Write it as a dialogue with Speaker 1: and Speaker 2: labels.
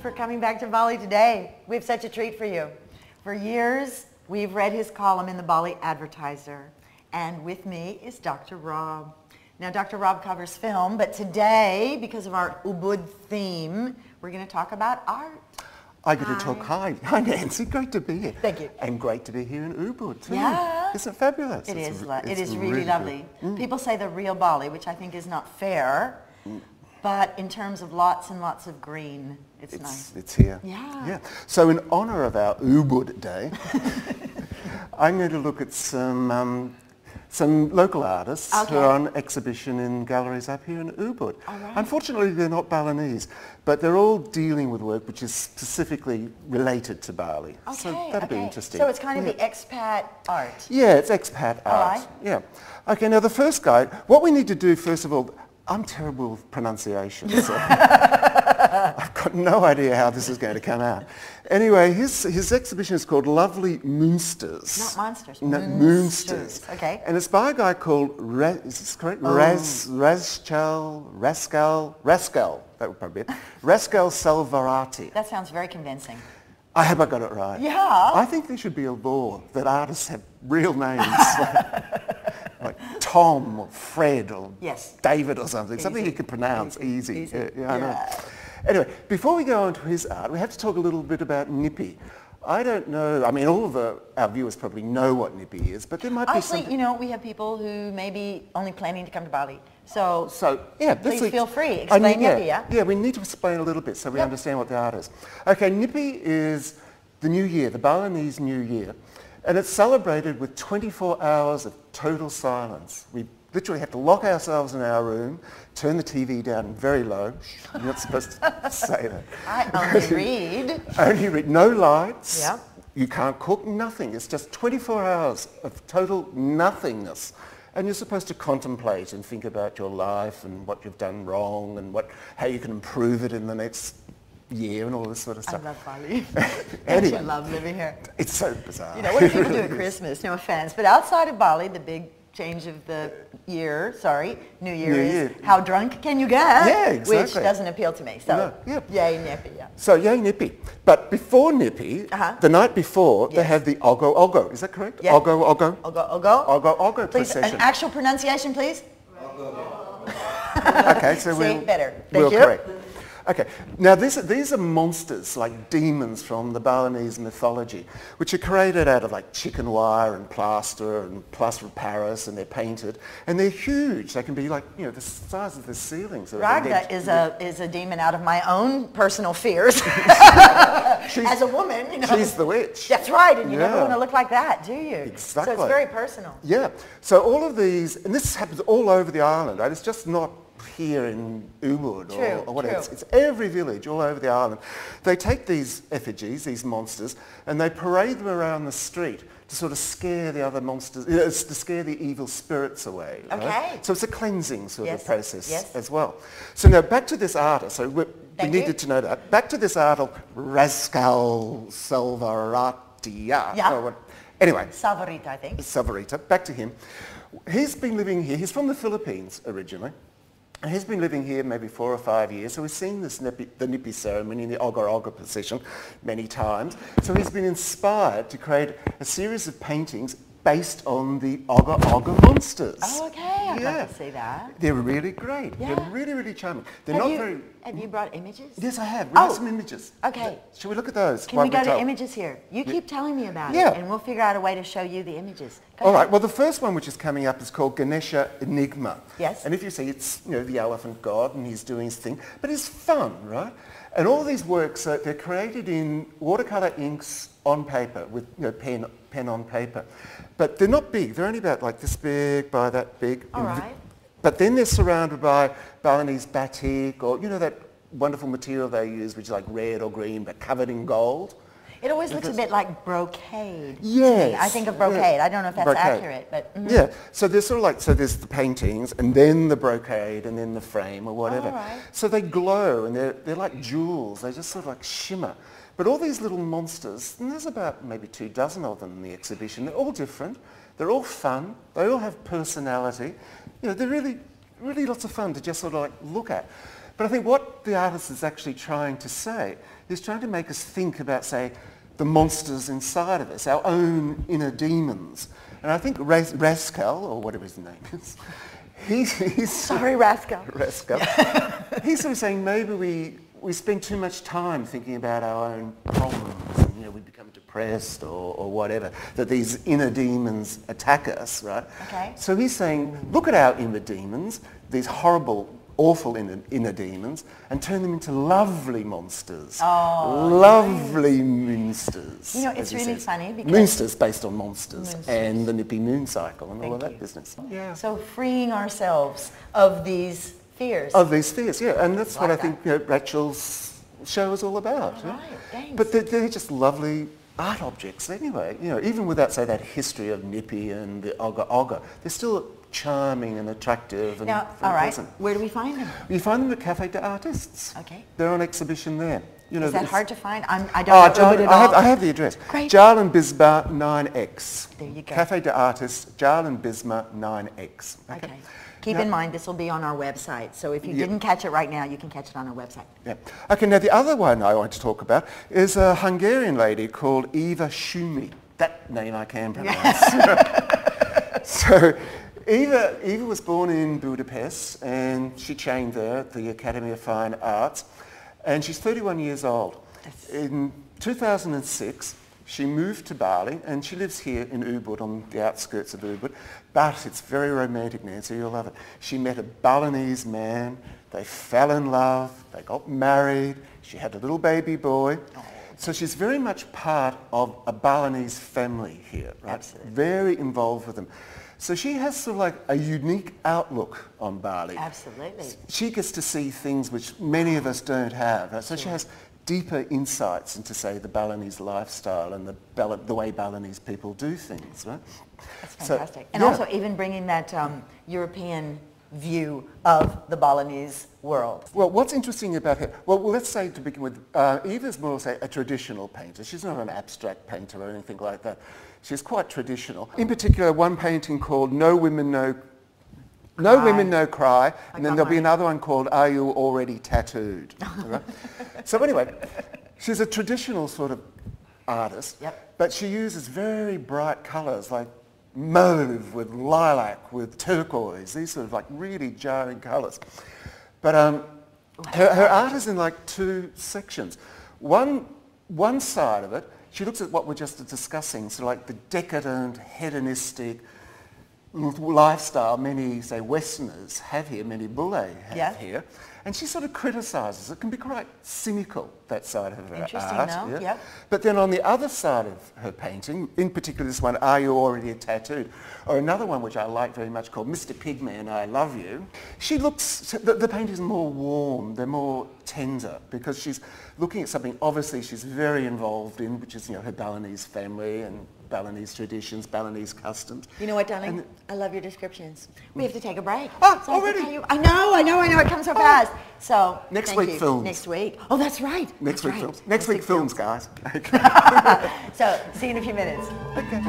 Speaker 1: for coming back to Bali today. We have such a treat for you. For years, we've read his column in the Bali Advertiser. And with me is Dr. Rob. Now, Dr. Rob covers film, but today, because of our Ubud theme, we're going to talk about art.
Speaker 2: I get to talk. Hi, Nancy. Great to be here.
Speaker 1: Thank you.
Speaker 2: And great to be here in Ubud too.
Speaker 1: Yeah.
Speaker 2: Isn't it fabulous?
Speaker 1: It
Speaker 2: It's
Speaker 1: is really lovely. People say the real Bali, which I think is not fair, but in terms of lots and lots of green, it's nice.
Speaker 2: It's here.
Speaker 1: Yeah.
Speaker 2: So in honour of our Ubud Day, I'm going to look at some local artists who are on exhibition in galleries up here in Ubud.
Speaker 1: Right.
Speaker 2: Unfortunately, they're not Balinese, but they're all dealing with work which is specifically related to Bali. So that'll be interesting.
Speaker 1: So it's kind of the expat art.
Speaker 2: Yeah, it's expat art.
Speaker 1: Right.
Speaker 2: Yeah. Okay, now the first guy, what we need to do first of all, I'm terrible with pronunciation, so I've got no idea how this is going to come out. Anyway, his exhibition is called Lovely Moonsters.
Speaker 1: Not monsters.
Speaker 2: No, Moonsters.
Speaker 1: Okay.
Speaker 2: And it's by a guy called, is this correct? Rascal, that would probably be it. Rascal Salvarati.
Speaker 1: That sounds very convincing.
Speaker 2: I hope I got it right.
Speaker 1: Yeah.
Speaker 2: I think there should be a law that artists have real names. like Tom or Fred or David or something.
Speaker 1: Easy.
Speaker 2: Something you can pronounce easy.
Speaker 1: Yeah,
Speaker 2: I know. Anyway, before we go on to his art, we have to talk a little bit about Nipi. I don't know, I mean all of our viewers probably know what Nipi is, but there might be some...
Speaker 1: you know, we have people who may be only planning to come to Bali. So
Speaker 2: yeah,
Speaker 1: please feel free. Explain Nipi, yeah?
Speaker 2: Yeah, we need to explain a little bit so we understand what the art is. Okay, Nipi is the New Year, the Balinese New Year. And it's celebrated with 24 hours of total silence. We literally have to lock ourselves in our room, turn the TV down very low. You're not supposed to say that.
Speaker 1: I only read.
Speaker 2: Only read. No lights.
Speaker 1: Yeah.
Speaker 2: You can't cook, nothing. It's just 24 hours of total nothingness. And you're supposed to contemplate and think about your life and what you've done wrong and how you can improve it in the next year and all this sort of stuff.
Speaker 1: I love Bali.
Speaker 2: Anyway,
Speaker 1: I love living here.
Speaker 2: It's so bizarre.
Speaker 1: You know, what do people do at Christmas? No offense. But outside of Bali, the big change of the year, New Year is how drunk can you get?
Speaker 2: Yeah, exactly.
Speaker 1: Which doesn't appeal to me. So, yay Nipi, yeah.
Speaker 2: So, yay Nipi. But before Nipi, the night before, they have the Ogo Ogo. Is that correct?
Speaker 1: Yeah.
Speaker 2: Ogo Ogo.
Speaker 1: Ogo Ogo.
Speaker 2: Ogo Ogo
Speaker 1: please,
Speaker 2: procession.
Speaker 1: An actual pronunciation, please.
Speaker 2: Okay, so
Speaker 1: better.
Speaker 2: We'll correct. Okay, now these are monsters, like demons from the Balinese mythology, which are created out of like chicken wire and plaster of Paris, and they're painted, and they're huge. They can be like, you know, the size of the ceilings.
Speaker 1: Ragda is a demon out of my own personal fears. As a woman, you know.
Speaker 2: She's the witch.
Speaker 1: That's right, and you never want to look like that, do you?
Speaker 2: Exactly.
Speaker 1: So it's very personal.
Speaker 2: Yeah, so all of these, and this happens all over the island, right? It's just not here in Ubud or whatever. It's every village all over the island. They take these effigies, these monsters, and they parade them around the street to sort of scare the other monsters, to scare the evil spirits away. Right?
Speaker 1: Okay.
Speaker 2: So it's a cleansing sort of process as well. So now back to this artist. So we needed to know that. Back to this artist, Rascal Salvarati. Anyway.
Speaker 1: Savarita, I think.
Speaker 2: Savarita. Back to him. He's been living here. He's from the Philippines originally. And he's been living here maybe 4 or 5 years, so we've seen the Nipi ceremony, the Ogo Ogo procession many times. So he's been inspired to create a series of paintings based on the Ogo Ogo monsters.
Speaker 1: Oh, okay. I'd love to see that.
Speaker 2: They're really great.
Speaker 1: Yeah.
Speaker 2: They're really, really charming.
Speaker 1: Have you brought images?
Speaker 2: Yes, I have. We have some images.
Speaker 1: Okay.
Speaker 2: Shall we look at those?
Speaker 1: Can we go to images here? You keep telling me about it, and we'll figure out a way to show you the images.
Speaker 2: All right. Well, the first one which is coming up is called Ganesha Enigma.
Speaker 1: Yes.
Speaker 2: And if you see, it's the elephant god, and he's doing his thing, but it's fun, right? And all these works, they're created in watercolor inks on paper with pen on paper, but they're not big. They're only about like this big by that big.
Speaker 1: All right.
Speaker 2: But then they're surrounded by Balinese batik, or that wonderful material they use, which is like red or green, but covered in gold.
Speaker 1: It always looks a bit like brocade.
Speaker 2: Yes.
Speaker 1: I think of brocade. I don't know if that's accurate, but...
Speaker 2: Yeah, so there's sort of like, so there's the paintings, and then the brocade, and then the frame, or whatever.
Speaker 1: All right.
Speaker 2: So they glow, and they're like jewels. They just sort of like shimmer. But all these little monsters, and there's about maybe 2 dozen of them in the exhibition, they're all different. They're all fun. They all have personality. They're really, really lots of fun to just sort of like look at. But But I think what the artist is actually trying to say is trying to make us think about, say, the monsters inside of us, our own inner demons. And I think Rascal, or whatever his name is, he's
Speaker 1: Sorry, Rascal.
Speaker 2: Rascal. He's sort of saying maybe we spend too much time thinking about our own problems, and we become depressed or whatever, that these inner demons attack us, right?
Speaker 1: Okay.
Speaker 2: So he's saying, look at our inner demons, these horrible, awful inner demons, and turn them into lovely monsters.
Speaker 1: Oh,
Speaker 2: lovely moonsters.
Speaker 1: It's really funny because...
Speaker 2: Moonsters based on monsters and the Nippy moon cycle and all of that business. Yeah.
Speaker 1: So freeing ourselves of these fears.
Speaker 2: Of these fears, yeah. And that's what I think
Speaker 1: that.
Speaker 2: Rachel's show is all about.
Speaker 1: Right, thanks.
Speaker 2: But they're just lovely art objects anyway. Even without, say, that history of Nippy and the Ogre Ogre, they're still charming and attractive and
Speaker 1: now,
Speaker 2: very
Speaker 1: all right,
Speaker 2: pleasant.
Speaker 1: where do we find them?
Speaker 2: You find them at Café des Artistes.
Speaker 1: Okay.
Speaker 2: They're on exhibition there.
Speaker 1: Is that hard to find? I don't know Ubud at all.
Speaker 2: I have the address.
Speaker 1: Great.
Speaker 2: Jarlen Bisma 9X.
Speaker 1: There you go.
Speaker 2: Café des Artistes, Jarlen Bisma 9X.
Speaker 1: Okay. Keep in mind, this will be on our website. So if you didn't catch it right now, you can catch it on our website.
Speaker 2: Yeah. Okay, now the other one I want to talk about is a Hungarian lady called Eva Schumi. That name I can pronounce. So Eva was born in Budapest, and she trained there at the Academy of Fine Arts, and she's 31 years old. In 2006, she moved to Bali, and she lives here in Ubud, on the outskirts of Ubud, but it's very romantic, Nancy, you'll love it. She met a Balinese man, they fell in love, they got married, she had a little baby boy. So she's very much part of a Balinese family here, right?
Speaker 1: Absolutely.
Speaker 2: Very involved with them. So she has sort of like a unique outlook on Bali.
Speaker 1: Absolutely.
Speaker 2: She gets to see things which many of us don't have. Right? So she has deeper insights into, say, the Balinese lifestyle and the way Balinese people do things. Right?
Speaker 1: That's fantastic. And also even bringing that European view of the Balinese world.
Speaker 2: Well, what's interesting about her, well, let's say to begin with, Eva's more, say, a traditional painter. She's not an abstract painter or anything like that. She's quite traditional. In particular, one painting called No Women, No Women, No Cry, and then there'll be another one called Are You Already Tattooed? Right? So anyway, she's a traditional sort of artist, but she uses very bright colours like mauve with lilac with turquoise, these sort of like really jarring colours. But her art is in like two sections. One side of it, she looks at what we're just discussing, so like the decadent, hedonistic lifestyle many, say, Westerners have here, many Bule have here. And she sort of criticises. It can be quite cynical, that side of her
Speaker 1: Interesting,
Speaker 2: art.
Speaker 1: no? Yep.
Speaker 2: But then on the other side of her painting, in particular this one, Are You Already Tattooed? Or another one which I like very much called Mr. Pigman, I Love You. She looks, the painting is more warm, they're more tender, because she's looking at something obviously she's very involved in, which is, her Balinese family and Balinese traditions, Balinese customs.
Speaker 1: You know what, darling? I love your descriptions. We have to take a break.
Speaker 2: Oh,
Speaker 1: so
Speaker 2: already?
Speaker 1: I know. It comes so fast. So
Speaker 2: next week films.
Speaker 1: Next week. Oh, that's right.
Speaker 2: Next week films. Next week films, guys.
Speaker 1: So see you in a few minutes.
Speaker 2: Okay.